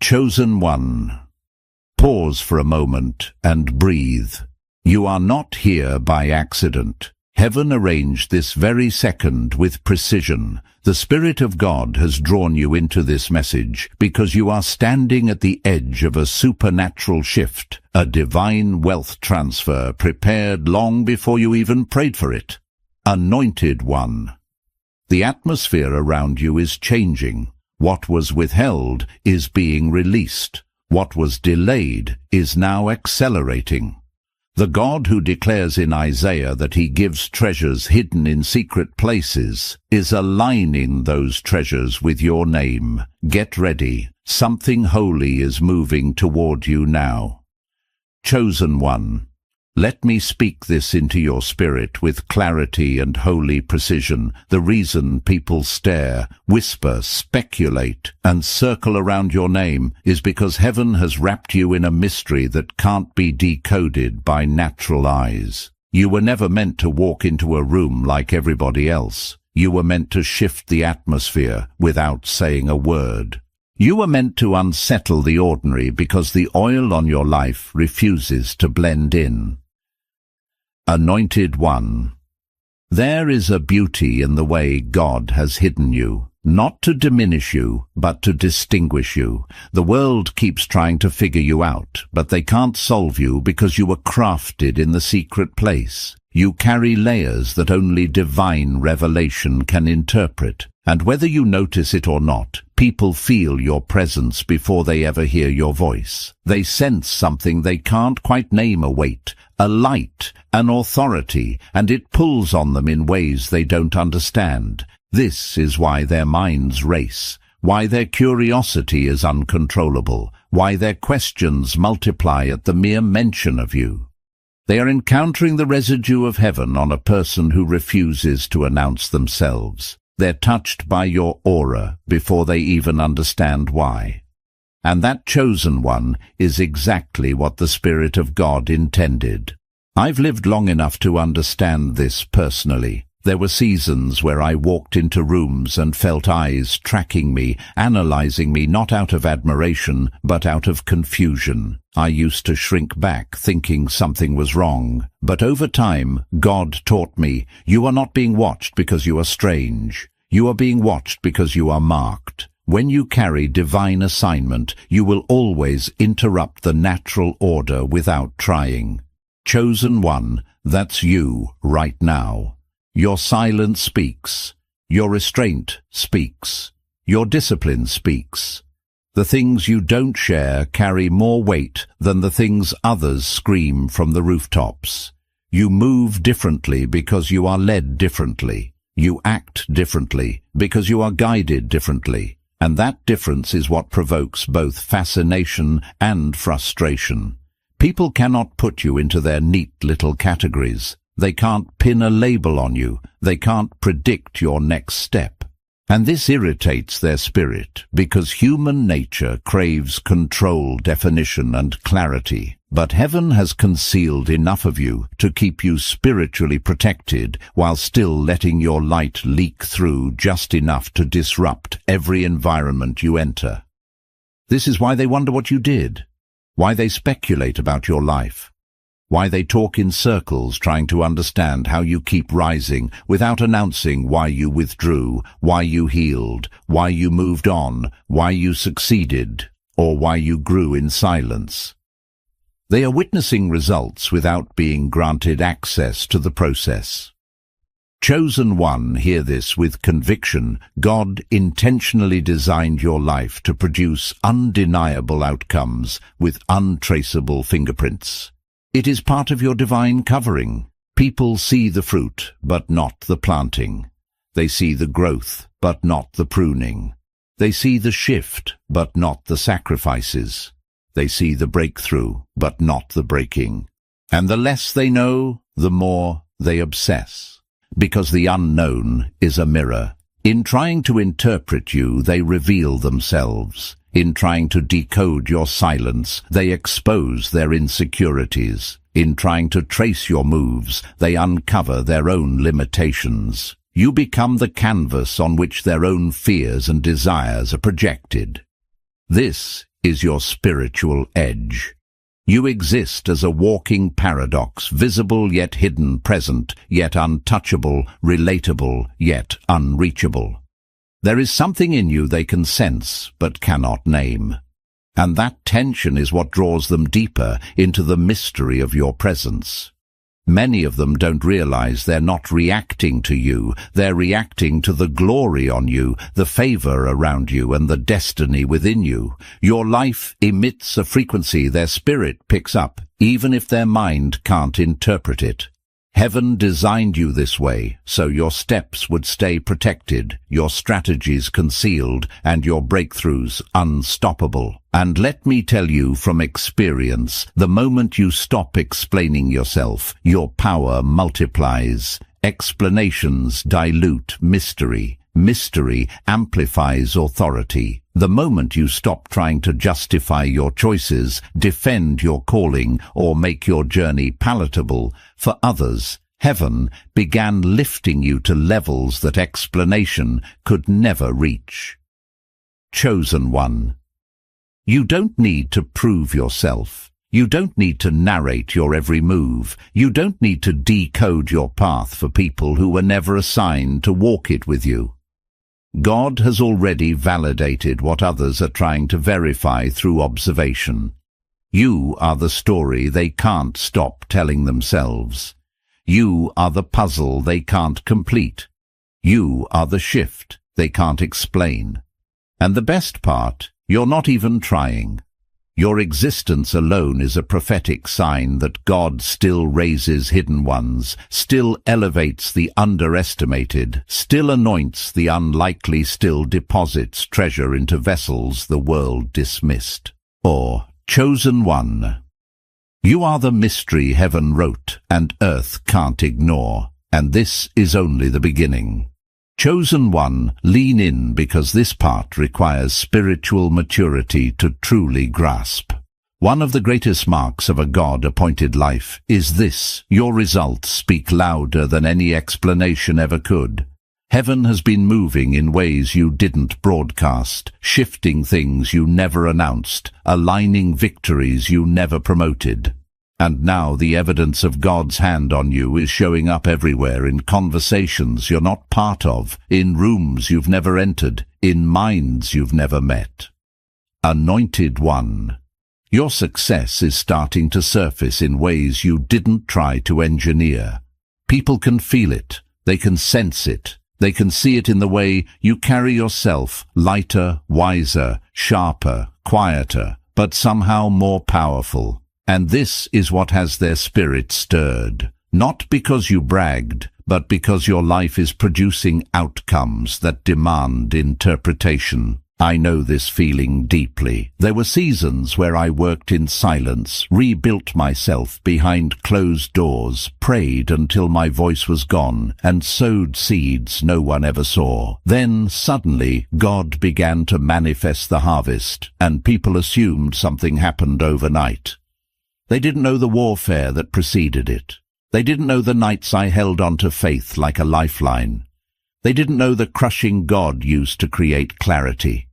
Chosen one. Pause for a moment and breathe. You are not here by accident. Heaven arranged this very second with precision. The Spirit of God has drawn you into this message because you are standing at the edge of a supernatural shift, a divine wealth transfer prepared long before you even prayed for it. Anointed one. The atmosphere around you is changing. What was withheld is being released. What was delayed is now accelerating. The God who declares in Isaiah that he gives treasures hidden in secret places is aligning those treasures with your name. Get ready. Something holy is moving toward you now. Chosen one. Let me speak this into your spirit with clarity and holy precision. The reason people stare, whisper, speculate, and circle around your name is because heaven has wrapped you in a mystery that can't be decoded by natural eyes. You were never meant to walk into a room like everybody else. You were meant to shift the atmosphere without saying a word. You were meant to unsettle the ordinary because the oil on your life refuses to blend in. Anointed one. There is a beauty in the way God has hidden you, not to diminish you, but to distinguish you. The world keeps trying to figure you out, but they can't solve you because you were crafted in the secret place. You carry layers that only divine revelation can interpret, and whether you notice it or not, people feel your presence before they ever hear your voice. They sense something they can't quite name, a weight, a light, an authority, and it pulls on them in ways they don't understand. This is why their minds race, why their curiosity is uncontrollable, why their questions multiply at the mere mention of you. They are encountering the residue of heaven on a person who refuses to announce themselves. They're touched by your aura before they even understand why. And that chosen one is exactly what the Spirit of God intended. I've lived long enough to understand this personally. There were seasons where I walked into rooms and felt eyes tracking me, analyzing me not out of admiration, but out of confusion. I used to shrink back, thinking something was wrong. But over time, God taught me, you are not being watched because you are strange. You are being watched because you are marked. When you carry divine assignment, you will always interrupt the natural order without trying. Chosen one, that's you right now. Your silence speaks. Your restraint speaks. Your discipline speaks. The things you don't share carry more weight than the things others scream from the rooftops. You move differently because you are led differently. You act differently because you are guided differently. And that difference is what provokes both fascination and frustration. People cannot put you into their neat little categories. They can't pin a label on you. They can't predict your next step. And this irritates their spirit because human nature craves control, definition, and clarity. But heaven has concealed enough of you to keep you spiritually protected while still letting your light leak through just enough to disrupt every environment you enter. This is why they wonder what you did, why they speculate about your life, why they talk in circles trying to understand how you keep rising without announcing why you withdrew, why you healed, why you moved on, why you succeeded, or why you grew in silence. They are witnessing results without being granted access to the process. Chosen one, hear this with conviction. God intentionally designed your life to produce undeniable outcomes with untraceable fingerprints. It is part of your divine covering. People see the fruit, but not the planting. They see the growth, but not the pruning. They see the shift, but not the sacrifices. They see the breakthrough, but not the breaking. And the less they know, the more they obsess. Because the unknown is a mirror. In trying to interpret you, they reveal themselves. In trying to decode your silence, they expose their insecurities. In trying to trace your moves, they uncover their own limitations. You become the canvas on which their own fears and desires are projected. This is your spiritual edge. You exist as a walking paradox, visible yet hidden, present yet untouchable, relatable yet unreachable. There is something in you they can sense but cannot name. And that tension is what draws them deeper into the mystery of your presence. Many of them don't realize they're not reacting to you, they're reacting to the glory on you, the favor around you, and the destiny within you. Your life emits a frequency their spirit picks up, even if their mind can't interpret it. Heaven designed you this way, so your steps would stay protected, your strategies concealed, and your breakthroughs unstoppable. And let me tell you from experience, the moment you stop explaining yourself, your power multiplies. Explanations dilute mystery. Mystery amplifies authority. The moment you stop trying to justify your choices, defend your calling, or make your journey palatable for others, heaven began lifting you to levels that explanation could never reach. Chosen one. You don't need to prove yourself. You don't need to narrate your every move. You don't need to decode your path for people who were never assigned to walk it with you. God has already validated what others are trying to verify through observation. You are the story they can't stop telling themselves. You are the puzzle they can't complete. You are the shift they can't explain. And the best part, you're not even trying. Your existence alone is a prophetic sign that God still raises hidden ones, still elevates the underestimated, still anoints the unlikely, still deposits treasure into vessels the world dismissed. Or, chosen one. You are the mystery heaven wrote and earth can't ignore, and this is only the beginning. Chosen one, lean in, because this part requires spiritual maturity to truly grasp. One of the greatest marks of a God-appointed life is this: your results speak louder than any explanation ever could. Heaven has been moving in ways you didn't broadcast, shifting things you never announced, aligning victories you never promoted. And now the evidence of God's hand on you is showing up everywhere, in conversations you're not part of, in rooms you've never entered, in minds you've never met. Anointed one. Your success is starting to surface in ways you didn't try to engineer. People can feel it, they can sense it, they can see it in the way you carry yourself, lighter, wiser, sharper, quieter, but somehow more powerful. And this is what has their spirit stirred, not because you bragged, but because your life is producing outcomes that demand interpretation. I know this feeling deeply. There were seasons where I worked in silence, rebuilt myself behind closed doors, prayed until my voice was gone, and sowed seeds no one ever saw. Then, suddenly, God began to manifest the harvest, and people assumed something happened overnight. They didn't know the warfare that preceded it. They didn't know the nights I held on to faith like a lifeline. They didn't know the crushing God used to create clarity.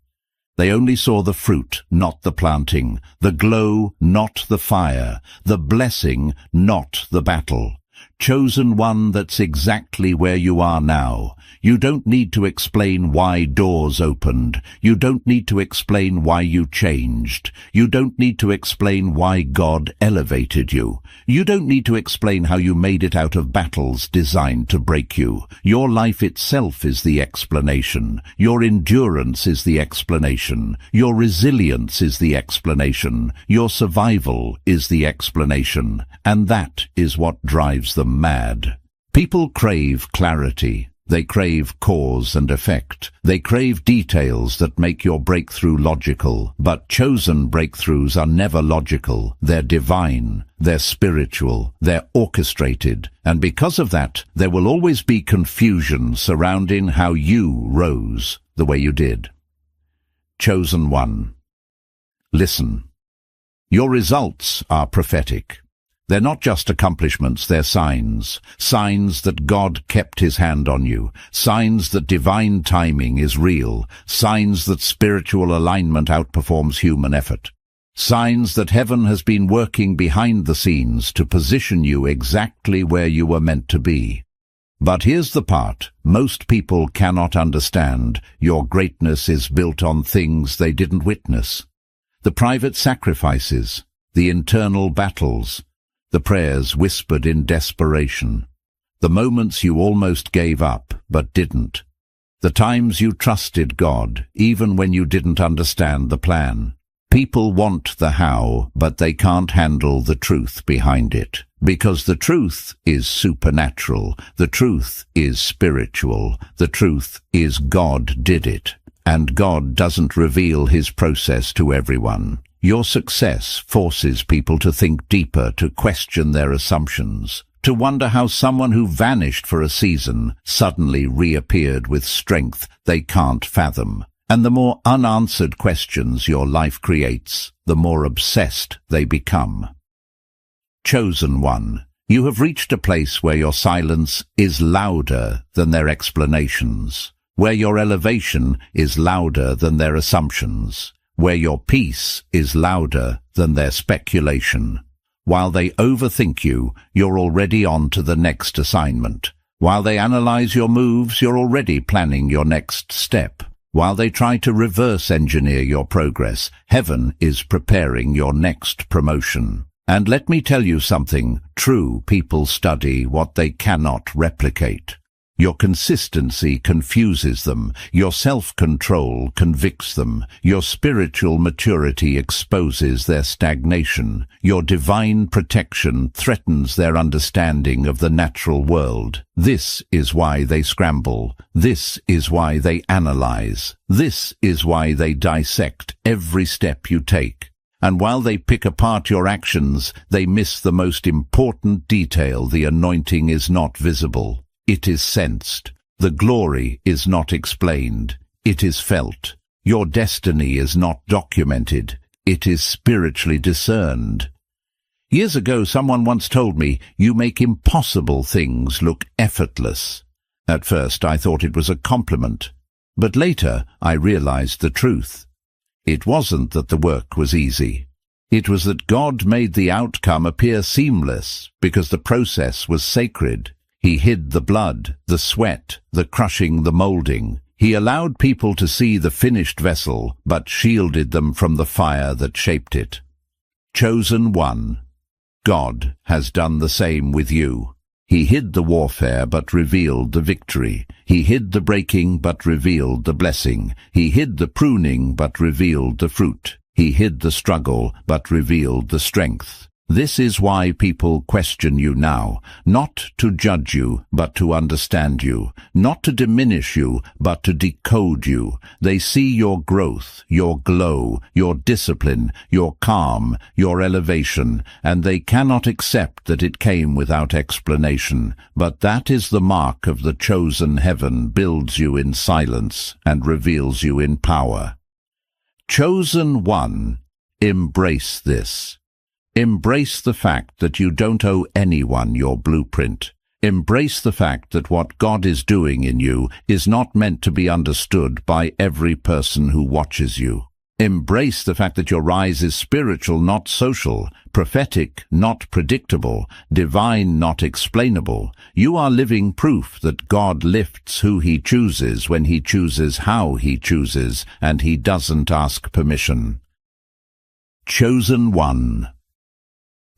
They only saw the fruit, not the planting, the glow, not the fire, the blessing, not the battle. Chosen one, that's exactly where you are now. You don't need to explain why doors opened. You don't need to explain why you changed. You don't need to explain why God elevated you. You don't need to explain how you made it out of battles designed to break you. Your life itself is the explanation. Your endurance is the explanation. Your resilience is the explanation. Your survival is the explanation. And that is what drives them mad. People crave clarity. They crave cause and effect. They crave details that make your breakthrough logical. But chosen breakthroughs are never logical. They're divine. They're spiritual. They're orchestrated. And because of that, there will always be confusion surrounding how you rose the way you did. Chosen one. Listen. Your results are prophetic. They're not just accomplishments, they're signs. Signs that God kept his hand on you. Signs that divine timing is real. Signs that spiritual alignment outperforms human effort. Signs that heaven has been working behind the scenes to position you exactly where you were meant to be. But here's the part most people cannot understand. Your greatness is built on things they didn't witness. The private sacrifices, the internal battles, the prayers whispered in desperation, the moments you almost gave up but didn't, the times you trusted God even when you didn't understand the plan. People want the how, but they can't handle the truth behind it. Because the truth is supernatural, the truth is spiritual, the truth is God did it. And God doesn't reveal his process to everyone. Your success forces people to think deeper, to question their assumptions, to wonder how someone who vanished for a season suddenly reappeared with strength they can't fathom. And the more unanswered questions your life creates, the more obsessed they become. Chosen one, you have reached a place where your silence is louder than their explanations, where your elevation is louder than their assumptions, where your peace is louder than their speculation. While they overthink you, you're already on to the next assignment. While they analyze your moves, you're already planning your next step. While they try to reverse engineer your progress, heaven is preparing your next promotion. And let me tell you something, true people study what they cannot replicate. Your consistency confuses them, your self-control convicts them, your spiritual maturity exposes their stagnation, your divine protection threatens their understanding of the natural world. This is why they scramble, this is why they analyze, this is why they dissect every step you take. And while they pick apart your actions, they miss the most important detail. The anointing is not visible. It is sensed. The glory is not explained. It is felt. Your destiny is not documented. It is spiritually discerned. Years ago, someone once told me, "You make impossible things look effortless." At first, I thought it was a compliment. But later, I realized the truth. It wasn't that the work was easy. It was that God made the outcome appear seamless because the process was sacred. He hid the blood, the sweat, the crushing, the molding. He allowed people to see the finished vessel, but shielded them from the fire that shaped it. Chosen one. God has done the same with you. He hid the warfare, but revealed the victory. He hid the breaking, but revealed the blessing. He hid the pruning, but revealed the fruit. He hid the struggle, but revealed the strength. This is why people question you now, not to judge you, but to understand you, not to diminish you, but to decode you. They see your growth, your glow, your discipline, your calm, your elevation, and they cannot accept that it came without explanation. But that is the mark of the chosen. Heaven builds you in silence and reveals you in power. Chosen one, embrace this. Embrace the fact that you don't owe anyone your blueprint. Embrace the fact that what God is doing in you is not meant to be understood by every person who watches you. Embrace the fact that your rise is spiritual, not social, prophetic, not predictable, divine, not explainable. You are living proof that God lifts who he chooses when he chooses how he chooses, and he doesn't ask permission. Chosen one.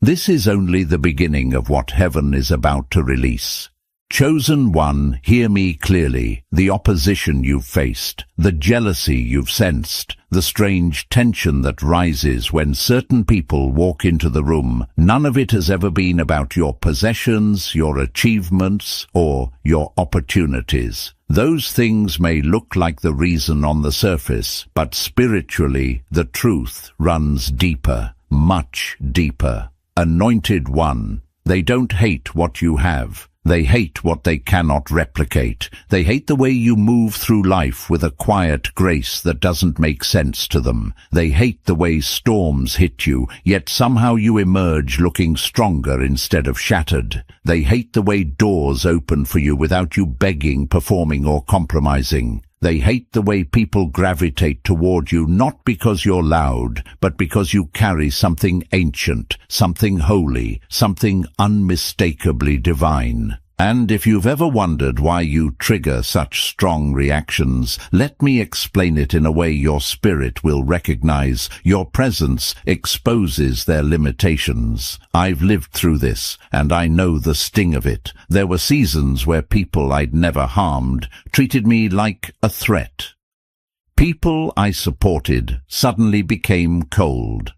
This is only the beginning of what heaven is about to release. Chosen one, hear me clearly. The opposition you've faced, the jealousy you've sensed, the strange tension that rises when certain people walk into the room, none of it has ever been about your possessions, your achievements, or your opportunities. Those things may look like the reason on the surface, but spiritually, the truth runs deeper, much deeper. Anointed one, they don't hate what you have. They hate what they cannot replicate. They hate the way you move through life with a quiet grace that doesn't make sense to them. They hate the way storms hit you, yet somehow you emerge looking stronger instead of shattered. They hate the way doors open for you without you begging, performing, or compromising. They hate the way people gravitate toward you, not because you're loud, but because you carry something ancient, something holy, something unmistakably divine. And if you've ever wondered why you trigger such strong reactions, let me explain it in a way your spirit will recognize. Your presence exposes their limitations. I've lived through this, and I know the sting of it. There were seasons where people I'd never harmed treated me like a threat. People I supported suddenly became cold.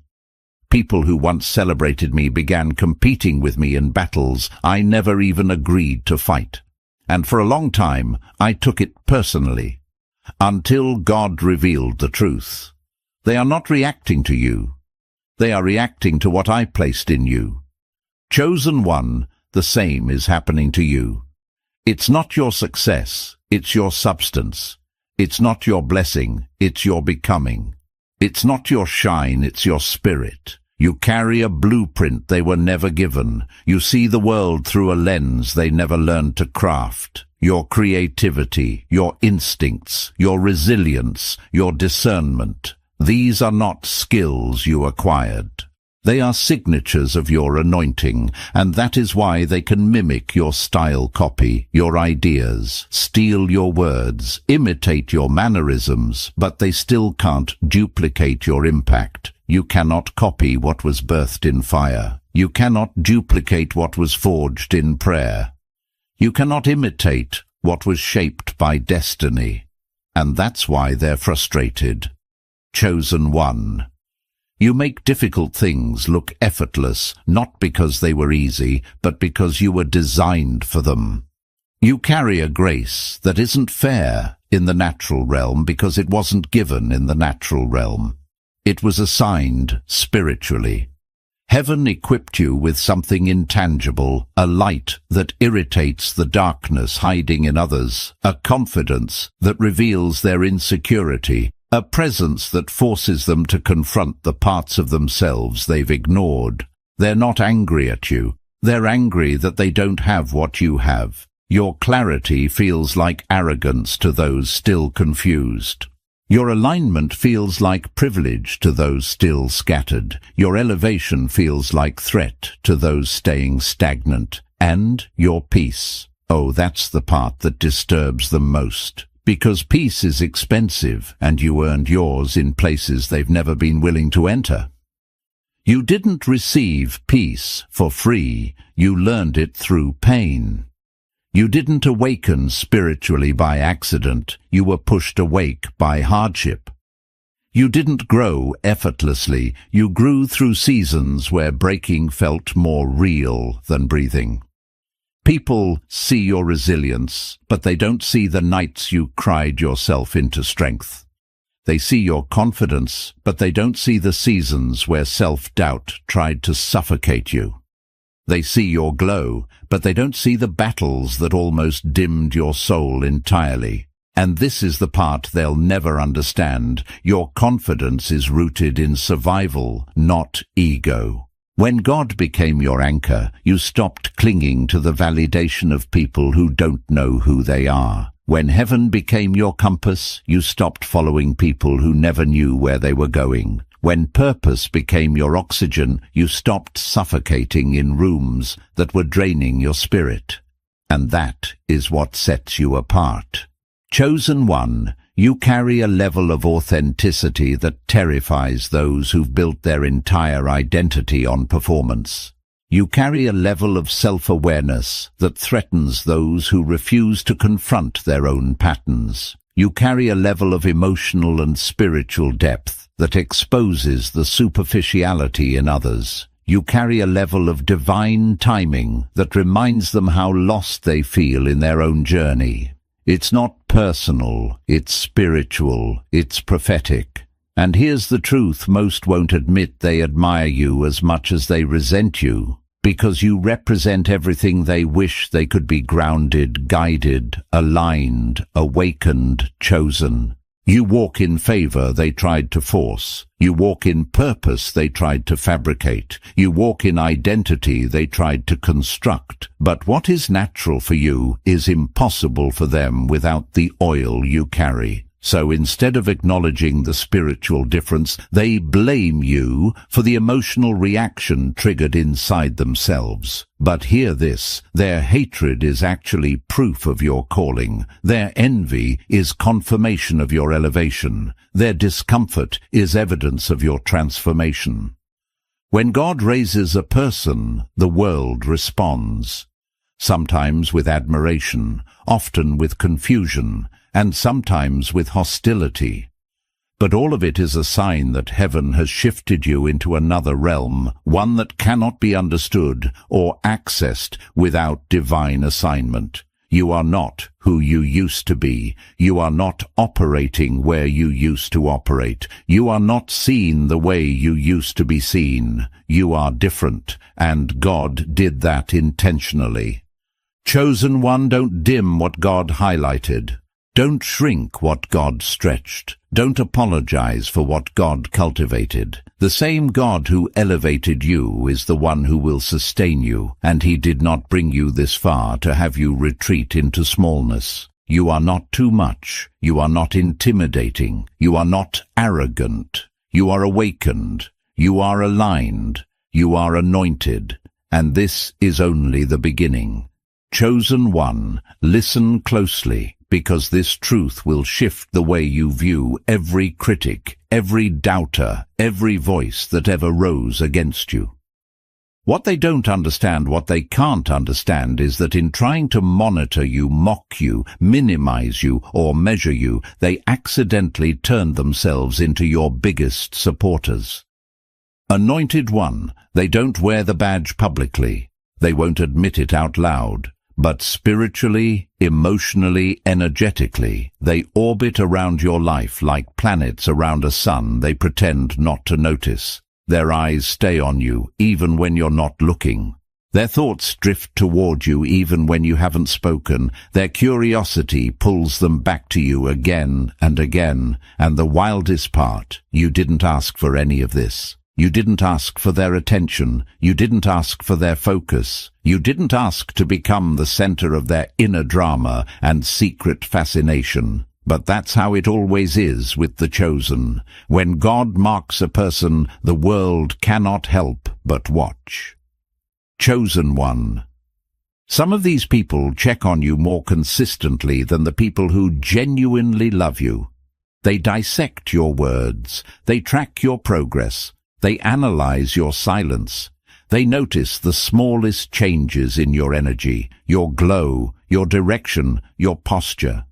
People who once celebrated me began competing with me in battles I never even agreed to fight. And for a long time, I took it personally, until God revealed the truth. They are not reacting to you. They are reacting to what I placed in you. Chosen one, the same is happening to you. It's not your success, it's your substance. It's not your blessing, it's your becoming. It's not your shine, it's your spirit. You carry a blueprint they were never given. You see the world through a lens they never learned to craft. Your creativity, your instincts, your resilience, your discernment. These are not skills you acquired. They are signatures of your anointing, and that is why they can mimic your style copy, your ideas, steal your words, imitate your mannerisms, but they still can't duplicate your impact. You cannot copy what was birthed in fire. You cannot duplicate what was forged in prayer. You cannot imitate what was shaped by destiny. And that's why they're frustrated. Chosen one. You make difficult things look effortless, not because they were easy, but because you were designed for them. You carry a grace that isn't fair in the natural realm because it wasn't given in the natural realm. It was assigned spiritually. Heaven equipped you with something intangible, a light that irritates the darkness hiding in others, a confidence that reveals their insecurity, a presence that forces them to confront the parts of themselves they've ignored. They're not angry at you. They're angry that they don't have what you have. Your clarity feels like arrogance to those still confused. Your alignment feels like privilege to those still scattered. Your elevation feels like threat to those staying stagnant. And your peace. Oh, that's the part that disturbs them most. Because peace is expensive, and you earned yours in places they've never been willing to enter. You didn't receive peace for free. You learned it through pain. You didn't awaken spiritually by accident. You were pushed awake by hardship. You didn't grow effortlessly. You grew through seasons where breaking felt more real than breathing. People see your resilience, but they don't see the nights you cried yourself into strength. They see your confidence, but they don't see the seasons where self-doubt tried to suffocate you. They see your glow, but they don't see the battles that almost dimmed your soul entirely. And this is the part they'll never understand. Your confidence is rooted in survival, not ego. When God became your anchor, you stopped clinging to the validation of people who don't know who they are. When heaven became your compass, you stopped following people who never knew where they were going. When purpose became your oxygen, you stopped suffocating in rooms that were draining your spirit. And that is what sets you apart. Chosen one, you carry a level of authenticity that terrifies those who've built their entire identity on performance. You carry a level of self-awareness that threatens those who refuse to confront their own patterns. You carry a level of emotional and spiritual depth that exposes the superficiality in others. You carry a level of divine timing that reminds them how lost they feel in their own journey. It's not personal, it's spiritual, it's prophetic. And here's the truth: most won't admit they admire you as much as they resent you. because you represent everything they wish they could be: grounded, guided, aligned, awakened, chosen. You walk in favor they tried to force. You walk in purpose they tried to fabricate. You walk in identity they tried to construct. But what is natural for you is impossible for them without the oil you carry. So instead of acknowledging the spiritual difference, they blame you for the emotional reaction triggered inside themselves. But hear this: their hatred is actually proof of your calling. Their envy is confirmation of your elevation. Their discomfort is evidence of your transformation. When God raises a person, the world responds. Sometimes with admiration, often with confusion, and sometimes with hostility. But all of it is a sign that heaven has shifted you into another realm, one that cannot be understood or accessed without divine assignment. You are not who you used to be. You are not operating where you used to operate. You are not seen the way you used to be seen. You are different, and God did that intentionally. Chosen one, don't dim what God highlighted. Don't shrink what God stretched. Don't apologize for what God cultivated. The same God who elevated you is the one who will sustain you, and he did not bring you this far to have you retreat into smallness. You are not too much. You are not intimidating. You are not arrogant. You are awakened. You are aligned. You are anointed. And this is only the beginning. Chosen one, listen closely, because this truth will shift the way you view every critic, every doubter, every voice that ever rose against you. What they don't understand, what they can't understand, is that in trying to monitor you, mock you, minimize you, or measure you, they accidentally turn themselves into your biggest supporters. Anointed one, they don't wear the badge publicly. They won't admit it out loud. But spiritually, emotionally, energetically, they orbit around your life like planets around a sun they pretend not to notice. Their eyes stay on you, even when you're not looking. Their thoughts drift toward you even when you haven't spoken. Their curiosity pulls them back to you again and again. And the wildest part, you didn't ask for any of this. You didn't ask for their attention. You didn't ask for their focus. You didn't ask to become the center of their inner drama and secret fascination. But that's how it always is with the chosen. When God marks a person, the world cannot help but watch. Chosen one. Some of these people check on you more consistently than the people who genuinely love you. They dissect your words. They track your progress. They analyze your silence. They notice the smallest changes in your energy, your glow, your direction, your posture.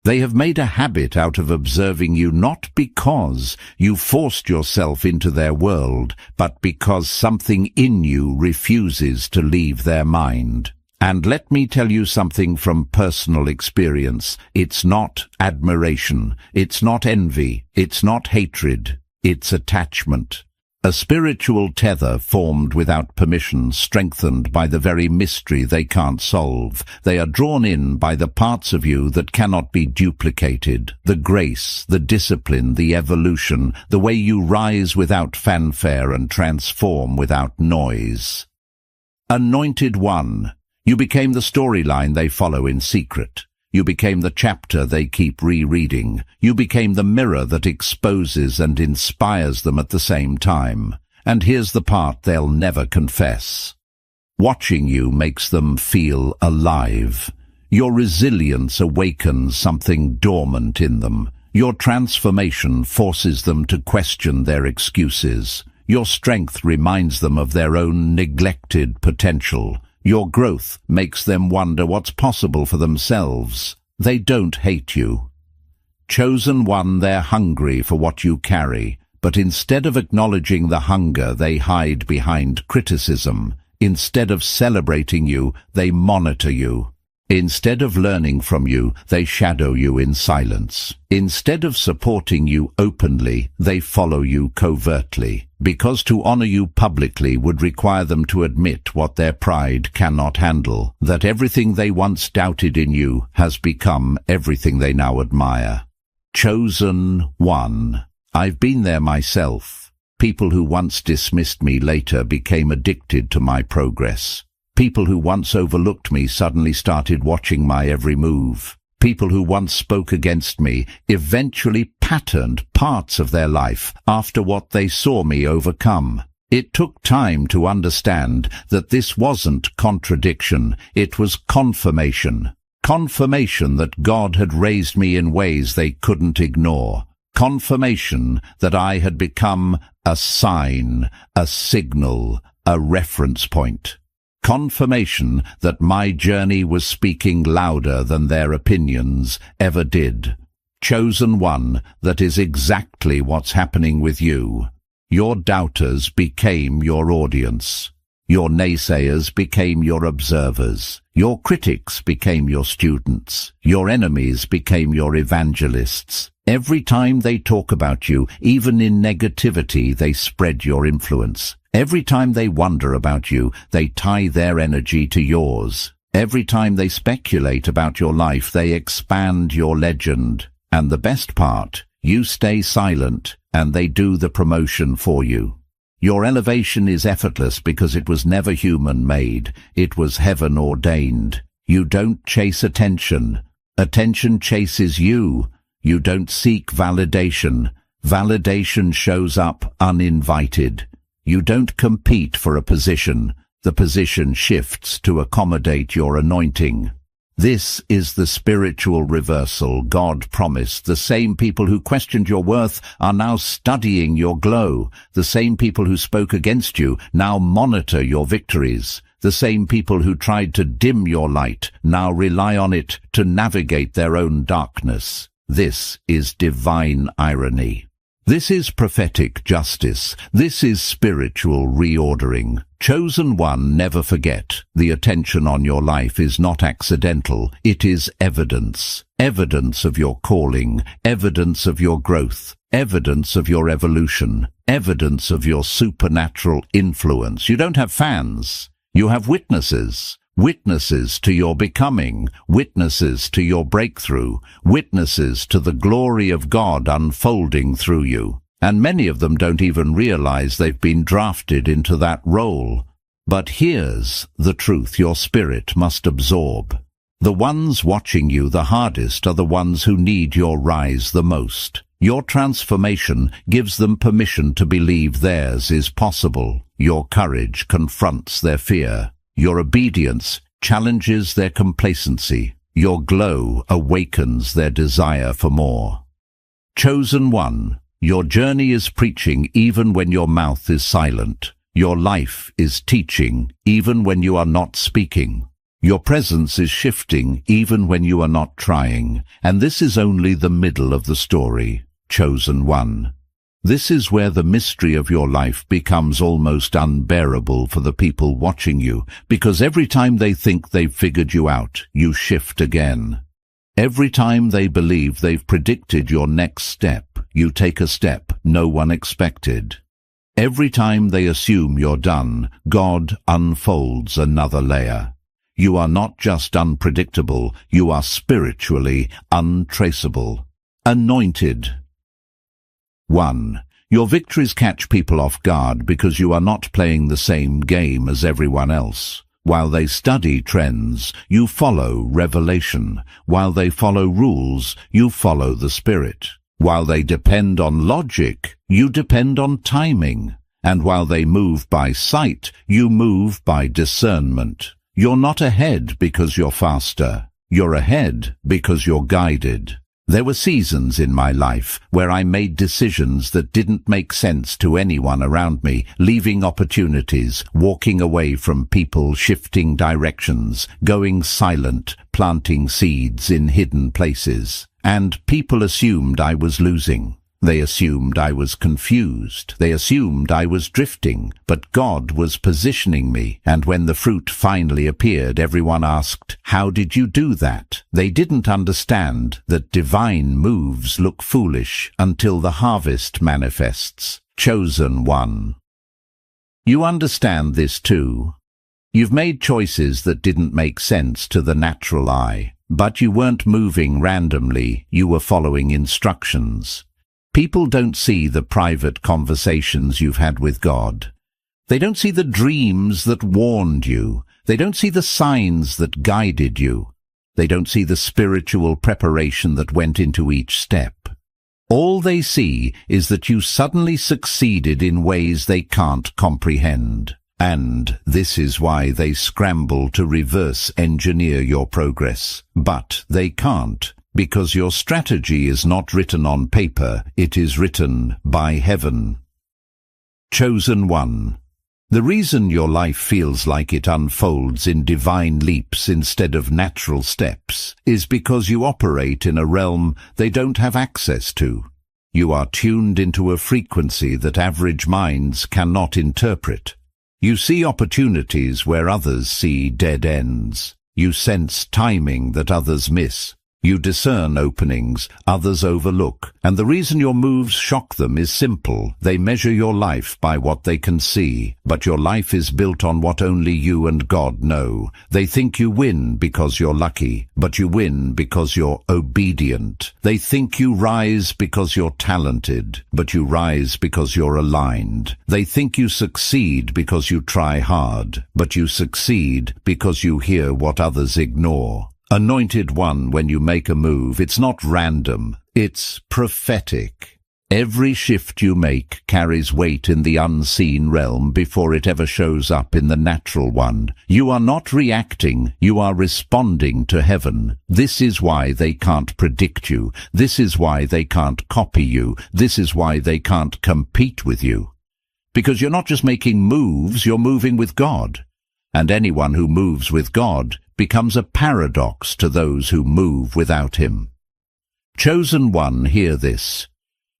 They have made a habit out of observing you, not because you forced yourself into their world, but because something in you refuses to leave their mind. And let me tell you something from personal experience. It's not admiration. It's not envy. It's not hatred. It's attachment. A spiritual tether formed without permission, strengthened by the very mystery they can't solve. They are drawn in by the parts of you that cannot be duplicated, the grace, the discipline, the evolution, the way you rise without fanfare and transform without noise. Anointed one, you became the storyline they follow in secret. You became the chapter they keep rereading. You became the mirror that exposes and inspires them at the same time. And here's the part they'll never confess. Watching you makes them feel alive. Your resilience awakens something dormant in them. Your transformation forces them to question their excuses. Your strength reminds them of their own neglected potential. Your growth makes them wonder what's possible for themselves. They don't hate you. Chosen one, they're hungry for what you carry, but instead of acknowledging the hunger, they hide behind criticism. Instead of celebrating you, they monitor you. Instead of learning from you, they shadow you in silence. Instead of supporting you openly, they follow you covertly, because to honor you publicly would require them to admit what their pride cannot handle, that everything they once doubted in you has become everything they now admire. Chosen one. I've been there myself. People who once dismissed me later became addicted to my progress. People who once overlooked me suddenly started watching my every move. People who once spoke against me eventually patterned parts of their life after what they saw me overcome. It took time to understand that this wasn't contradiction, it was confirmation. Confirmation that God had raised me in ways they couldn't ignore. Confirmation that I had become a sign, a signal, a reference point. Confirmation that my journey was speaking louder than their opinions ever did. Chosen one, that is exactly what's happening with you. Your doubters became your audience. Your naysayers became your observers. Your critics became your students. Your enemies became your evangelists. Every time they talk about you, even in negativity, they spread your influence. Every time they wonder about you, they tie their energy to yours. Every time they speculate about your life, they expand your legend. And the best part, you stay silent, and they do the promotion for you. Your elevation is effortless because it was never human-made. It was heaven-ordained. You don't chase attention. Attention chases you. You don't seek validation. Validation shows up uninvited. You don't compete for a position. The position shifts to accommodate your anointing. This is the spiritual reversal God promised. The same people who questioned your worth are now studying your glow. The same people who spoke against you now monitor your victories. The same people who tried to dim your light now rely on it to navigate their own darkness. This is divine irony. This is prophetic justice. This is spiritual reordering. Chosen one, never forget, the attention on your life is not accidental. It is evidence. Evidence of your calling, evidence of your growth, evidence of your evolution, evidence of your supernatural influence. You don't have fans. You have witnesses. Witnesses to your becoming, witnesses to your breakthrough, witnesses to the glory of God unfolding through you. And many of them don't even realize they've been drafted into that role. But here's the truth your spirit must absorb. The ones watching you the hardest are the ones who need your rise the most. Your transformation gives them permission to believe theirs is possible. Your courage confronts their fear. Your obedience challenges their complacency. Your glow awakens their desire for more. Chosen one, your journey is preaching even when your mouth is silent. Your life is teaching even when you are not speaking. Your presence is shifting even when you are not trying. And this is only the middle of the story. Chosen one. This is where the mystery of your life becomes almost unbearable for the people watching you, because every time they think they've figured you out, you shift again. Every time they believe they've predicted your next step, you take a step no one expected. Every time they assume you're done, God unfolds another layer. You are not just unpredictable, you are spiritually untraceable. Anointed. 1. Your victories catch people off guard because you are not playing the same game as everyone else. While they study trends, you follow revelation. While they follow rules, you follow the Spirit. While they depend on logic, you depend on timing. And while they move by sight, you move by discernment. You're not ahead because you're faster. You're ahead because you're guided. There were seasons in my life where I made decisions that didn't make sense to anyone around me, leaving opportunities, walking away from people, shifting directions, going silent, planting seeds in hidden places. And people assumed I was losing. They assumed I was confused. They assumed I was drifting, but God was positioning me. And when the fruit finally appeared, everyone asked, "How did you do that?" They didn't understand that divine moves look foolish until the harvest manifests. Chosen one. You understand this too. You've made choices that didn't make sense to the natural eye, but you weren't moving randomly, you were following instructions. People don't see the private conversations you've had with God. They don't see the dreams that warned you. They don't see the signs that guided you. They don't see the spiritual preparation that went into each step. All they see is that you suddenly succeeded in ways they can't comprehend. And this is why they scramble to reverse engineer your progress. But they can't, because your strategy is not written on paper, it is written by heaven. Chosen one. The reason your life feels like it unfolds in divine leaps instead of natural steps is because you operate in a realm they don't have access to. You are tuned into a frequency that average minds cannot interpret. You see opportunities where others see dead ends. You sense timing that others miss. You discern openings others overlook, and the reason your moves shock them is simple. They measure your life by what they can see, but your life is built on what only you and God know. They think you win because you're lucky, but you win because you're obedient. They think you rise because you're talented, but you rise because you're aligned. They think you succeed because you try hard, but you succeed because you hear what others ignore. Anointed one, when you make a move, it's not random, it's prophetic. Every shift you make carries weight in the unseen realm before it ever shows up in the natural one. You are not reacting, you are responding to heaven. This is why they can't predict you. This is why they can't copy you. This is why they can't compete with you. Because you're not just making moves, you're moving with God. And anyone who moves with God becomes a paradox to those who move without him. Chosen one, hear this.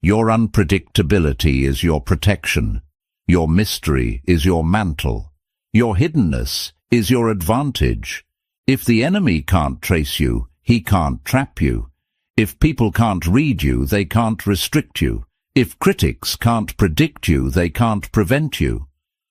Your unpredictability is your protection. Your mystery is your mantle. Your hiddenness is your advantage. If the enemy can't trace you, he can't trap you. If people can't read you, they can't restrict you. If critics can't predict you, they can't prevent you.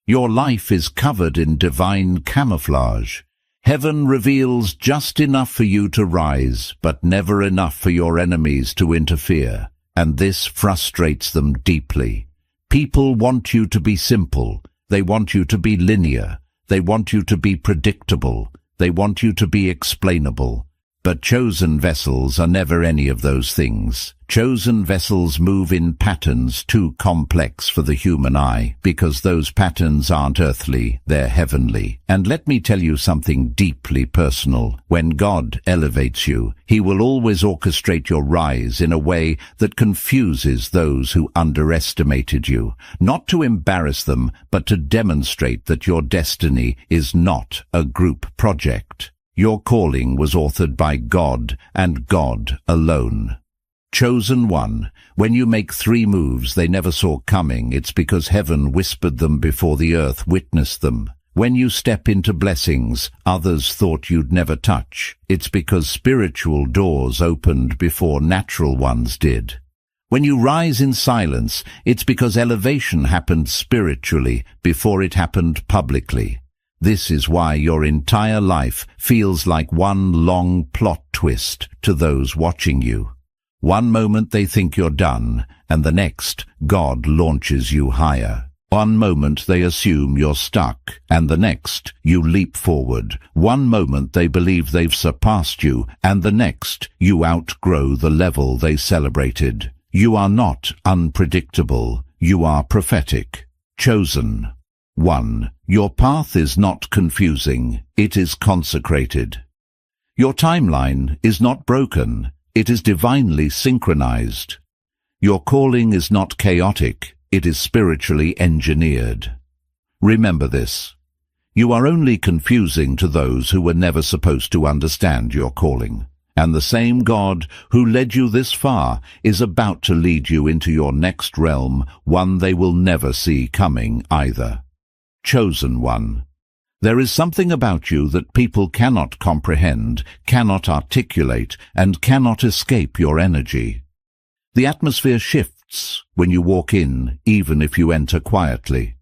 Your life is covered in divine camouflage. Heaven reveals just enough for you to rise, but never enough for your enemies to interfere, and this frustrates them deeply. People want you to be simple. They want you to be linear. They want you to be predictable. They want you to be explainable. But chosen vessels are never any of those things. Chosen vessels move in patterns too complex for the human eye, because those patterns aren't earthly, they're heavenly. And let me tell you something deeply personal. When God elevates you, he will always orchestrate your rise in a way that confuses those who underestimated you, not to embarrass them, but to demonstrate that your destiny is not a group project. Your calling was authored by God and God alone. Chosen one, when you make 3 moves they never saw coming, it's because heaven whispered them before the earth witnessed them. When you step into blessings others thought you'd never touch, it's because spiritual doors opened before natural ones did. When you rise in silence, it's because elevation happened spiritually before it happened publicly. This is why your entire life feels like one long plot twist to those watching you. One moment they think you're done, and the next, God launches you higher. One moment they assume you're stuck, and the next, you leap forward. One moment they believe they've surpassed you, and the next, you outgrow the level they celebrated. You are not unpredictable. You are prophetic. Chosen. 1. Your path is not confusing, it is consecrated. Your timeline is not broken, it is divinely synchronized. Your calling is not chaotic, it is spiritually engineered. Remember this. You are only confusing to those who were never supposed to understand your calling. And the same God who led you this far is about to lead you into your next realm, one they will never see coming either. Chosen one. There is something about you that people cannot comprehend, cannot articulate, and cannot escape your energy. The atmosphere shifts when you walk in, even if you enter quietly.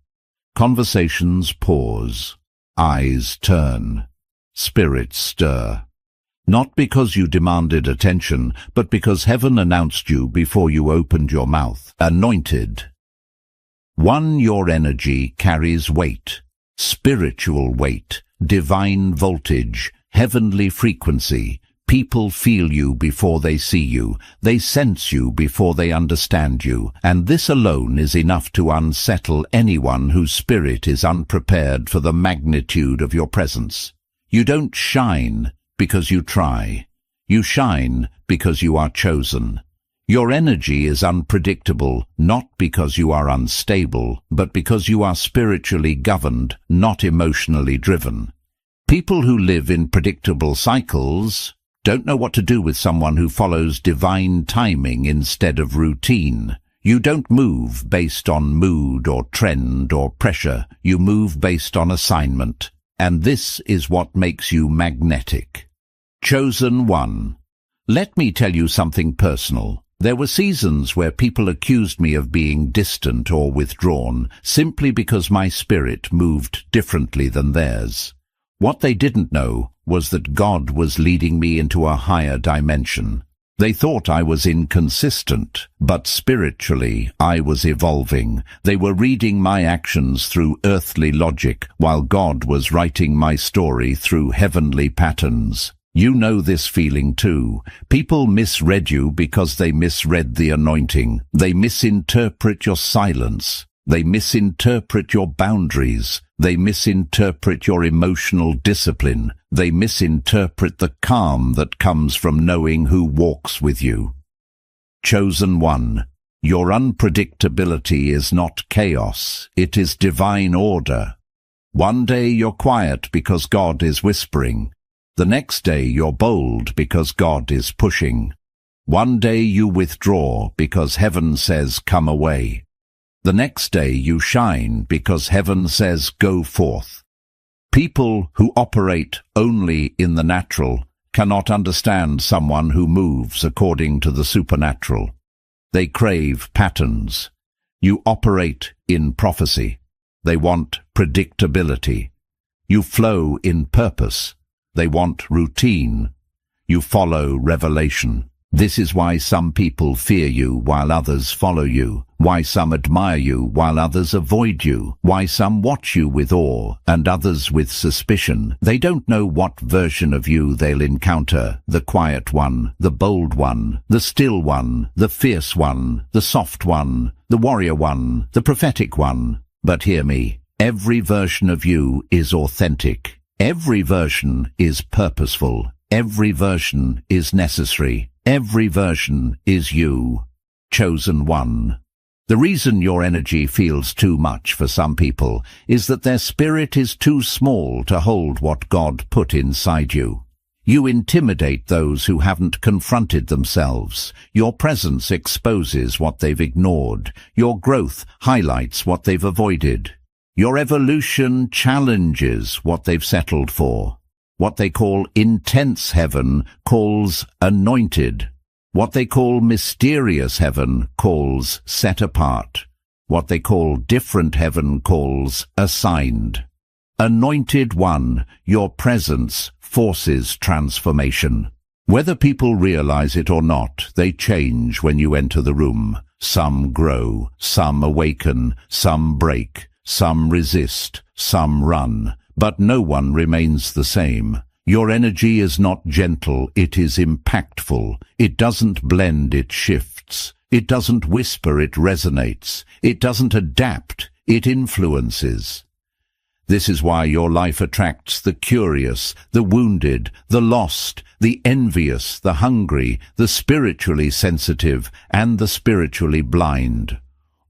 Conversations pause. Eyes turn. Spirits stir. Not because you demanded attention, but because heaven announced you before you opened your mouth. Anointed. One, your energy carries weight, spiritual weight, divine voltage, heavenly frequency. People feel you before they see you. They sense you before they understand you. And this alone is enough to unsettle anyone whose spirit is unprepared for the magnitude of your presence. You don't shine because you try. You shine because you are chosen. Your energy is unpredictable, not because you are unstable, but because you are spiritually governed, not emotionally driven. People who live in predictable cycles don't know what to do with someone who follows divine timing instead of routine. You don't move based on mood or trend or pressure. You move based on assignment. And this is what makes you magnetic. Chosen one. Let me tell you something personal. There were seasons where people accused me of being distant or withdrawn, simply because my spirit moved differently than theirs. What they didn't know was that God was leading me into a higher dimension. They thought I was inconsistent, but spiritually I was evolving. They were reading my actions through earthly logic, while God was writing my story through heavenly patterns. You know this feeling too. People misread you because they misread the anointing. They misinterpret your silence. They misinterpret your boundaries. They misinterpret your emotional discipline. They misinterpret the calm that comes from knowing who walks with you. Chosen one. Your unpredictability is not chaos. It is divine order. One day you're quiet because God is whispering. The next day you're bold because God is pushing. One day you withdraw because heaven says come away. The next day you shine because heaven says go forth. People who operate only in the natural cannot understand someone who moves according to the supernatural. They crave patterns. You operate in prophecy. They want predictability. You flow in purpose. They want routine. You follow revelation. This is why some people fear you while others follow you, why some admire you while others avoid you, why some watch you with awe and others with suspicion. They don't know what version of you they'll encounter, the quiet one, the bold one, the still one, the fierce one, the soft one, the warrior one, the prophetic one. But hear me, every version of you is authentic. Every version is purposeful. Every version is necessary. Every version is you, chosen one. The reason your energy feels too much for some people is that their spirit is too small to hold what God put inside you. You intimidate those who haven't confronted themselves. Your presence exposes what they've ignored. Your growth highlights what they've avoided. Your evolution challenges what they've settled for. What they call intense heaven calls anointed. What they call mysterious heaven calls set apart. What they call different heaven calls assigned. Anointed one, your presence forces transformation. Whether people realize it or not, they change when you enter the room. Some grow, some awaken, some break, some resist, some run. But no one remains the same. Your energy is not gentle, it is impactful. It doesn't blend, it shifts. It doesn't whisper, it resonates. It doesn't adapt, it influences. This is why your life attracts the curious, the wounded, the lost, the envious, the hungry, the spiritually sensitive, and the spiritually blind.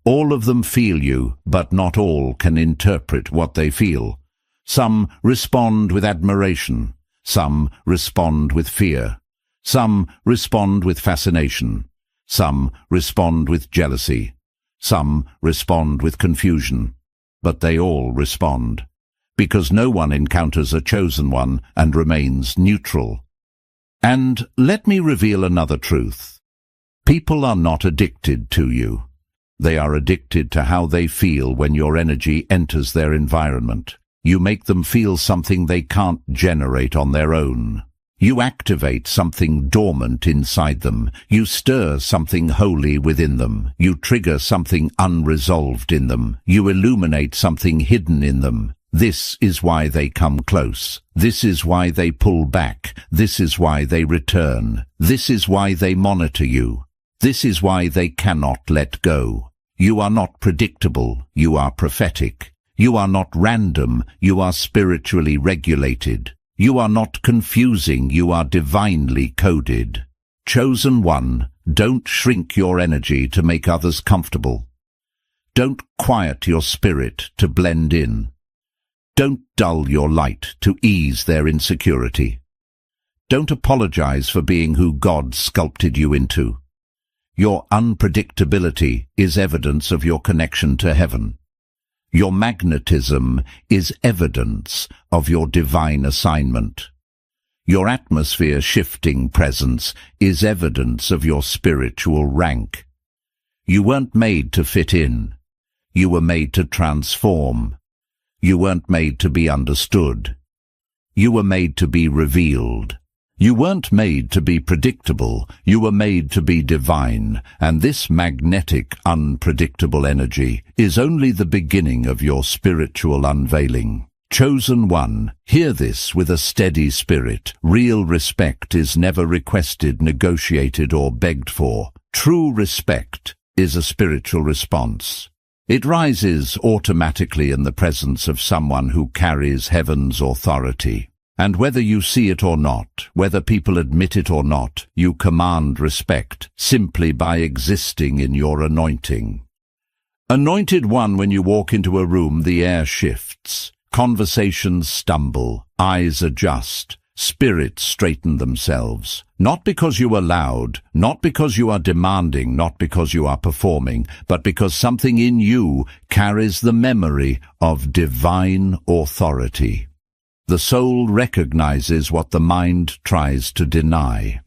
All of them feel you, but not all can interpret what they feel. Some respond with admiration. Some respond with fear. Some respond with fascination. Some respond with jealousy. Some respond with confusion. But they all respond, because no one encounters a chosen one and remains neutral. And let me reveal another truth. People are not addicted to you. They are addicted to how they feel when your energy enters their environment. You make them feel something they can't generate on their own. You activate something dormant inside them. You stir something holy within them. You trigger something unresolved in them. You illuminate something hidden in them. This is why they come close. This is why they pull back. This is why they return. This is why they monitor you. This is why they cannot let go. You are not predictable. You are prophetic. You are not random. You are spiritually regulated. You are not confusing. You are divinely coded. Chosen one, don't shrink your energy to make others comfortable. Don't quiet your spirit to blend in. Don't dull your light to ease their insecurity. Don't apologize for being who God sculpted you into. Your unpredictability is evidence of your connection to heaven. Your magnetism is evidence of your divine assignment. Your atmosphere-shifting presence is evidence of your spiritual rank. You weren't made to fit in. You were made to transform. You weren't made to be understood. You were made to be revealed. You weren't made to be predictable. You were made to be divine, and this magnetic, unpredictable energy is only the beginning of your spiritual unveiling. Chosen one, hear this with a steady spirit. Real respect is never requested, negotiated, or begged for. True respect is a spiritual response. It rises automatically in the presence of someone who carries heaven's authority. And whether you see it or not, whether people admit it or not, you command respect simply by existing in your anointing. Anointed one, when you walk into a room, the air shifts. Conversations stumble, eyes adjust, spirits straighten themselves. Not because you are loud, not because you are demanding, not because you are performing, but because something in you carries the memory of divine authority. The soul recognizes what the mind tries to deny.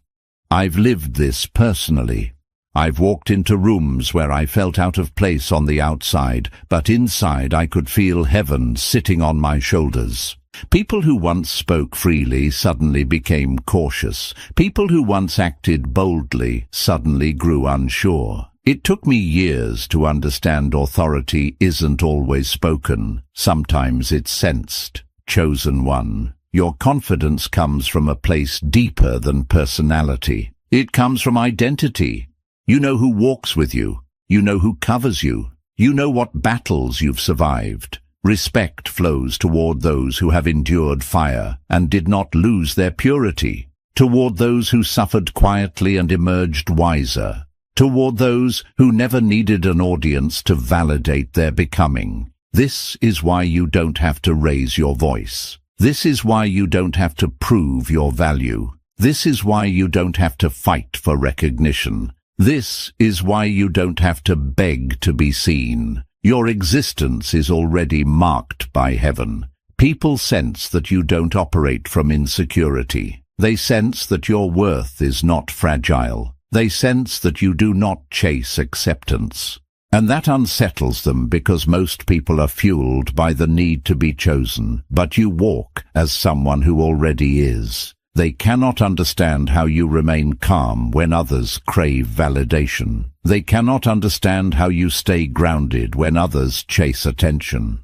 I've lived this personally. I've walked into rooms where I felt out of place on the outside, but inside I could feel heaven sitting on my shoulders. People who once spoke freely suddenly became cautious. People who once acted boldly suddenly grew unsure. It took me years to understand authority isn't always spoken. Sometimes it's sensed. Chosen one, your confidence comes from a place deeper than personality. It comes from identity. You know who walks with you. You know who covers you. You know what battles you've survived. Respect flows toward those who have endured fire and did not lose their purity, toward those who suffered quietly and emerged wiser, toward those who never needed an audience to validate their becoming. This is why you don't have to raise your voice. This is why you don't have to prove your value. This is why you don't have to fight for recognition. This is why you don't have to beg to be seen. Your existence is already marked by heaven. People sense that you don't operate from insecurity. They sense that your worth is not fragile. They sense that you do not chase acceptance. And that unsettles them because most people are fueled by the need to be chosen, but you walk as someone who already is. They cannot understand how you remain calm when others crave validation. They cannot understand how you stay grounded when others chase attention.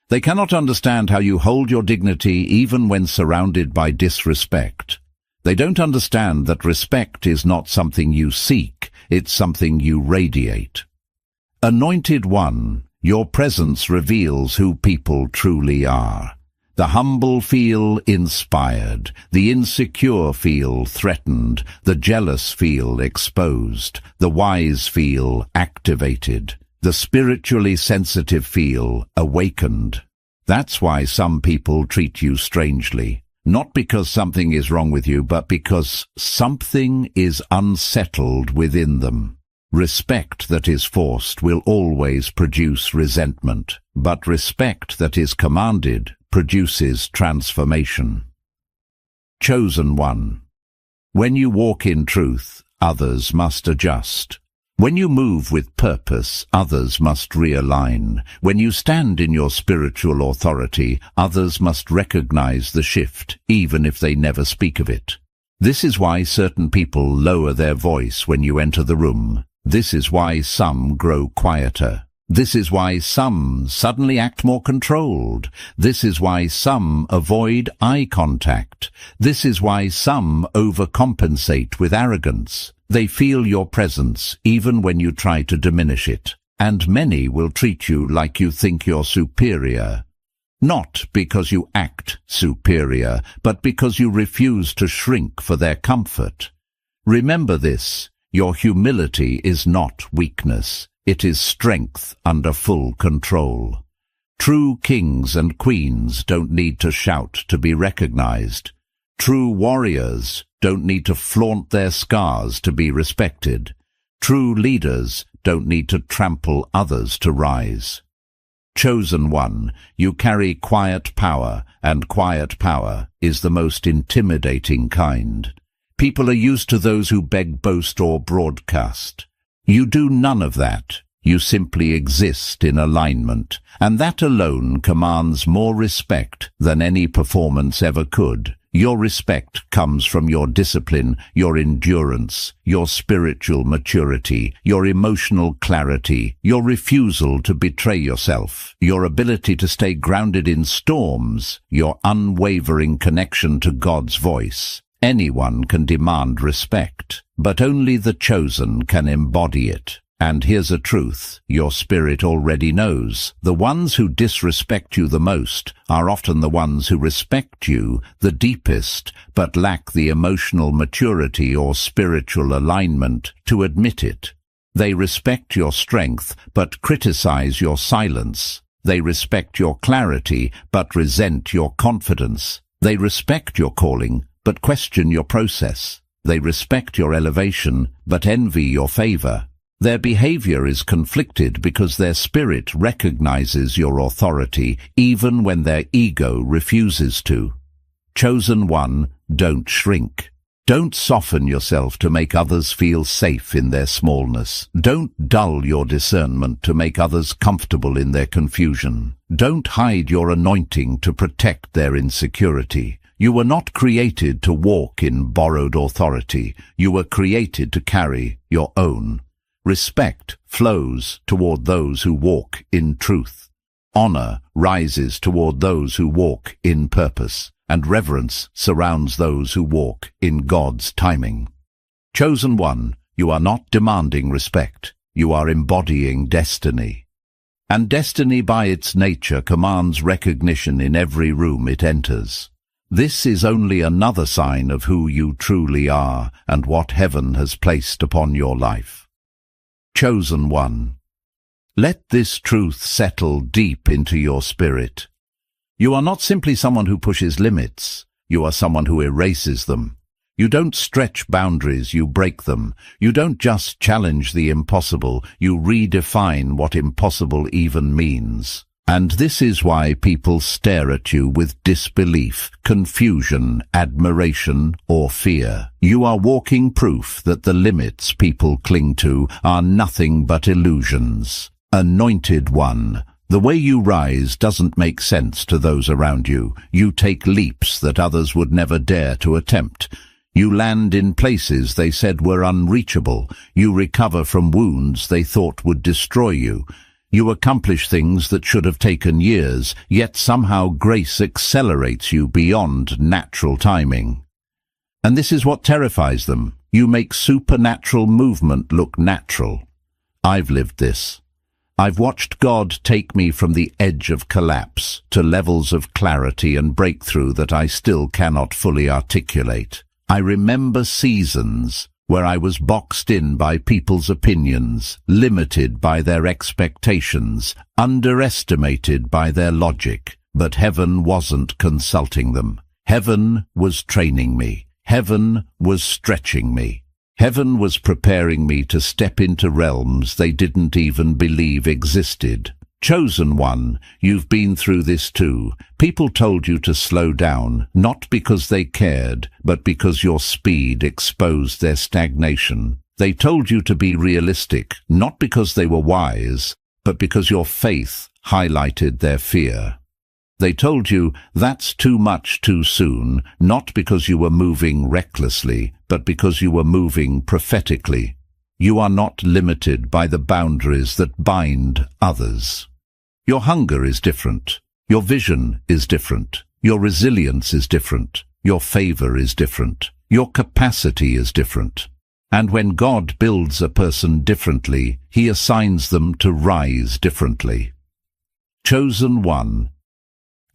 They cannot understand how you hold your dignity even when surrounded by disrespect. They don't understand that respect is not something you seek, it's something you radiate. Anointed one, your presence reveals who people truly are. The humble feel inspired, the insecure feel threatened, the jealous feel exposed, the wise feel activated, the spiritually sensitive feel awakened. That's why some people treat you strangely. Not because something is wrong with you, but because something is unsettled within them. Respect that is forced will always produce resentment, but respect that is commanded produces transformation. Chosen one. When you walk in truth, others must adjust. When you move with purpose, others must realign. When you stand in your spiritual authority, others must recognize the shift, even if they never speak of it. This is why certain people lower their voice when you enter the room. This is why some grow quieter. This is why some suddenly act more controlled. This is why some avoid eye contact. This is why some overcompensate with arrogance. They feel your presence even when you try to diminish it. And many will treat you like you think you're superior. Not because you act superior, but because you refuse to shrink for their comfort. Remember this, your humility is not weakness. It is strength under full control. True kings and queens don't need to shout to be recognized. True warriors don't need to flaunt their scars to be respected. True leaders don't need to trample others to rise. Chosen one, you carry quiet power, and quiet power is the most intimidating kind. People are used to those who beg, boast, or broadcast. You do none of that. You simply exist in alignment, and that alone commands more respect than any performance ever could. Your respect comes from your discipline, your endurance, your spiritual maturity, your emotional clarity, your refusal to betray yourself, your ability to stay grounded in storms, your unwavering connection to God's voice. Anyone can demand respect, but only the chosen can embody it. And here's a truth your spirit already knows. The ones who disrespect you the most are often the ones who respect you the deepest, but lack the emotional maturity or spiritual alignment to admit it. They respect your strength, but criticize your silence. They respect your clarity, but resent your confidence. They respect your calling, but question your process. They respect your elevation, but envy your favor. Their behavior is conflicted because their spirit recognizes your authority even when their ego refuses to. Chosen one, don't shrink. Don't soften yourself to make others feel safe in their smallness. Don't dull your discernment to make others comfortable in their confusion. Don't hide your anointing to protect their insecurity. You were not created to walk in borrowed authority. You were created to carry your own. Respect flows toward those who walk in truth. Honor rises toward those who walk in purpose, and reverence surrounds those who walk in God's timing. Chosen one, you are not demanding respect. You are embodying destiny. And destiny by its nature commands recognition in every room it enters. This is only another sign of who you truly are and what heaven has placed upon your life. Chosen one, let this truth settle deep into your spirit. You are not simply someone who pushes limits. You are someone who erases them. You don't stretch boundaries, you break them. You don't just challenge the impossible, you redefine what impossible even means. And this is why people stare at you with disbelief, confusion, admiration, or fear. You are walking proof that the limits people cling to are nothing but illusions. Anointed one, the way you rise doesn't make sense to those around you. You take leaps that others would never dare to attempt. You land in places they said were unreachable. You recover from wounds they thought would destroy you. You accomplish things that should have taken years, yet somehow grace accelerates you beyond natural timing. And this is what terrifies them. You make supernatural movement look natural. I've lived this. I've watched God take me from the edge of collapse to levels of clarity and breakthrough that I still cannot fully articulate. I remember seasons where I was boxed in by people's opinions, limited by their expectations, underestimated by their logic, but heaven wasn't consulting them. Heaven was training me. Heaven was stretching me. Heaven was preparing me to step into realms they didn't even believe existed. Chosen one, you've been through this too. People told you to slow down, not because they cared, but because your speed exposed their stagnation. They told you to be realistic, not because they were wise, but because your faith highlighted their fear. They told you that's too much too soon, not because you were moving recklessly, but because you were moving prophetically. You are not limited by the boundaries that bind others. Your hunger is different. Your vision is different. Your resilience is different. Your favor is different. Your capacity is different. And when God builds a person differently, He assigns them to rise differently. Chosen one.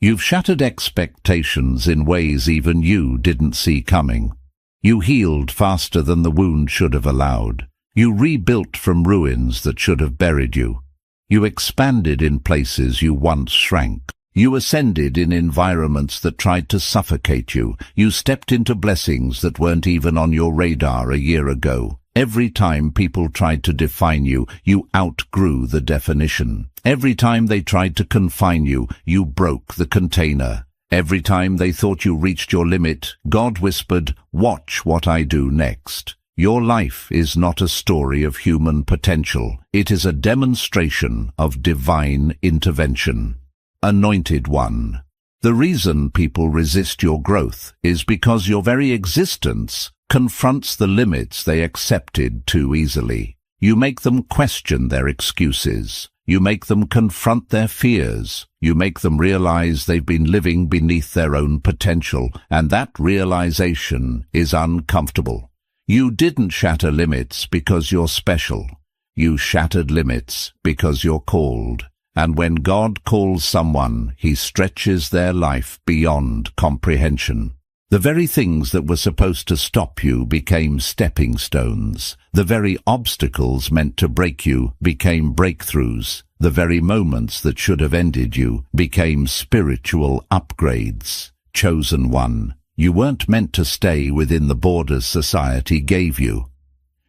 You've shattered expectations in ways even you didn't see coming. You healed faster than the wound should have allowed. You rebuilt from ruins that should have buried you. You expanded in places you once shrank. You ascended in environments that tried to suffocate you. You stepped into blessings that weren't even on your radar a year ago. Every time people tried to define you, you outgrew the definition. Every time they tried to confine you, you broke the container. Every time they thought you reached your limit, God whispered, "Watch what I do next." Your life is not a story of human potential. It is a demonstration of divine intervention. Anointed one. The reason people resist your growth is because your very existence confronts the limits they accepted too easily. You make them question their excuses. You make them confront their fears. You make them realize they've been living beneath their own potential, and that realization is uncomfortable. You didn't shatter limits because you're special. You shattered limits because you're called. And when God calls someone, He stretches their life beyond comprehension. The very things that were supposed to stop you became stepping stones. The very obstacles meant to break you became breakthroughs. The very moments that should have ended you became spiritual upgrades. Chosen one. You weren't meant to stay within the borders society gave you.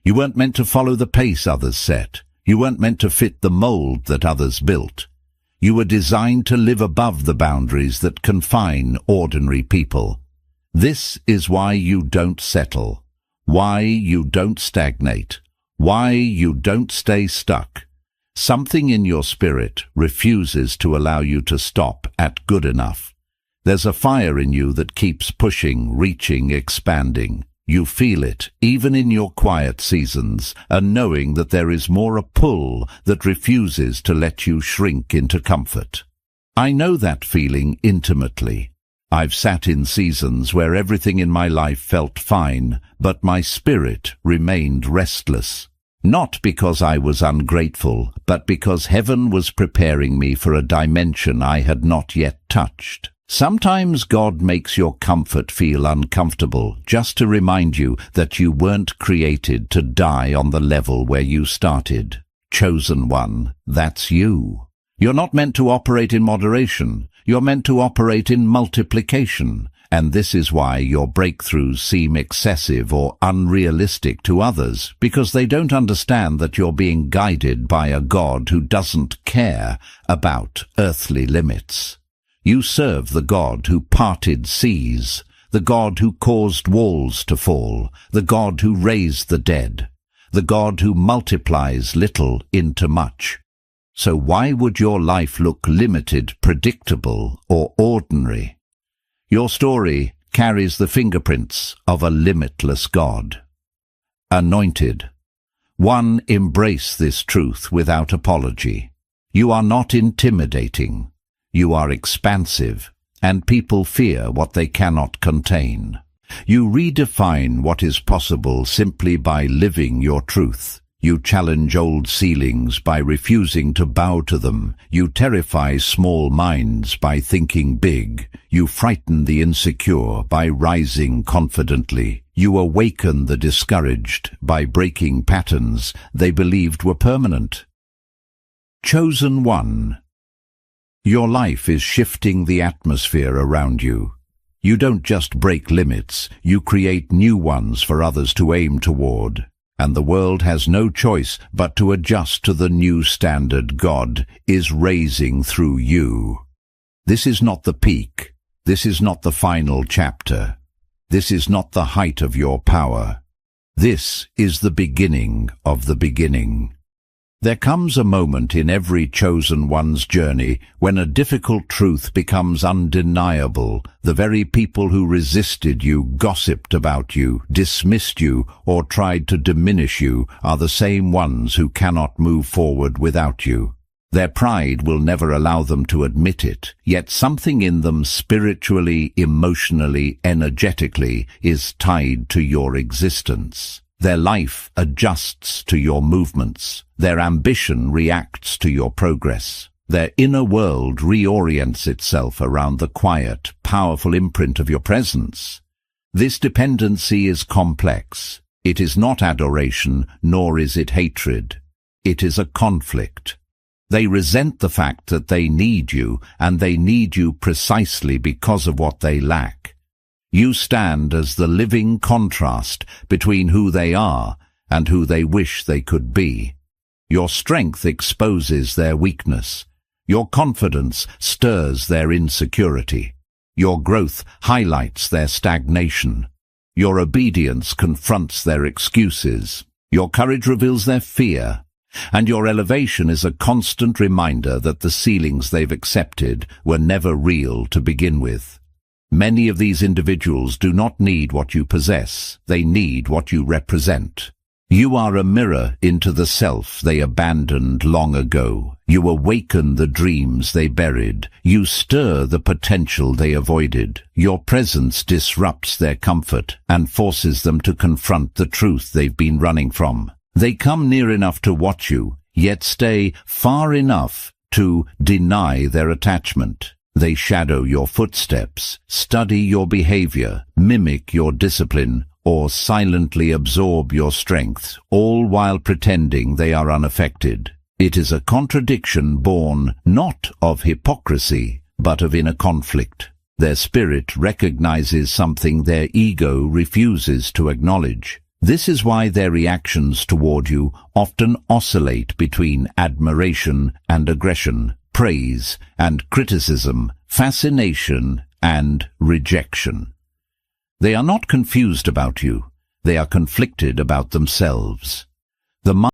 You weren't meant to follow the pace others set. You weren't meant to fit the mold that others built. You were designed to live above the boundaries that confine ordinary people. This is why you don't settle, why you don't stagnate, why you don't stay stuck. Something in your spirit refuses to allow you to stop at good enough. There's a fire in you that keeps pushing, reaching, expanding. You feel it, even in your quiet seasons, and knowing that there is more a pull that refuses to let you shrink into comfort. I know that feeling intimately. I've sat in seasons where everything in my life felt fine, but my spirit remained restless. Not because I was ungrateful, but because heaven was preparing me for a dimension I had not yet touched. Sometimes God makes your comfort feel uncomfortable, just to remind you that you weren't created to die on the level where you started. Chosen one, that's you. You're not meant to operate in moderation. You're meant to operate in multiplication. And this is why your breakthroughs seem excessive or unrealistic to others, because they don't understand that you're being guided by a God who doesn't care about earthly limits. You serve the God who parted seas, the God who caused walls to fall, the God who raised the dead, the God who multiplies little into much. So why would your life look limited, predictable, or ordinary? Your story carries the fingerprints of a limitless God. Anointed. One, embrace this truth without apology. You are not intimidating. You are expansive, and people fear what they cannot contain. You redefine what is possible simply by living your truth. You challenge old ceilings by refusing to bow to them. You terrify small minds by thinking big. You frighten the insecure by rising confidently. You awaken the discouraged by breaking patterns they believed were permanent. Chosen one. Your life is shifting the atmosphere around you. You don't just break limits, you create new ones for others to aim toward. And the world has no choice but to adjust to the new standard God is raising through you. This is not the peak. This is not the final chapter. This is not the height of your power. This is the beginning of the beginning. There comes a moment in every chosen one's journey when a difficult truth becomes undeniable. The very people who resisted you, gossiped about you, dismissed you, or tried to diminish you are the same ones who cannot move forward without you. Their pride will never allow them to admit it, yet something in them spiritually, emotionally, energetically is tied to your existence. Their life adjusts to your movements. Their ambition reacts to your progress. Their inner world reorients itself around the quiet, powerful imprint of your presence. This dependency is complex. It is not adoration, nor is it hatred. It is a conflict. They resent the fact that they need you, and they need you precisely because of what they lack. You stand as the living contrast between who they are and who they wish they could be. Your strength exposes their weakness. Your confidence stirs their insecurity. Your growth highlights their stagnation. Your obedience confronts their excuses. Your courage reveals their fear. And your elevation is a constant reminder that the ceilings they've accepted were never real to begin with. Many of these individuals do not need what you possess, they need what you represent. You are a mirror into the self they abandoned long ago. You awaken the dreams they buried. You stir the potential they avoided. Your presence disrupts their comfort and forces them to confront the truth they've been running from. They come near enough to watch you, yet stay far enough to deny their attachment. They shadow your footsteps, study your behavior, mimic your discipline, or silently absorb your strength, all while pretending they are unaffected. It is a contradiction born not of hypocrisy, but of inner conflict. Their spirit recognizes something their ego refuses to acknowledge. This is why their reactions toward you often oscillate between admiration and aggression, praise and criticism, fascination and rejection. They are not confused about you. They are conflicted about themselves. The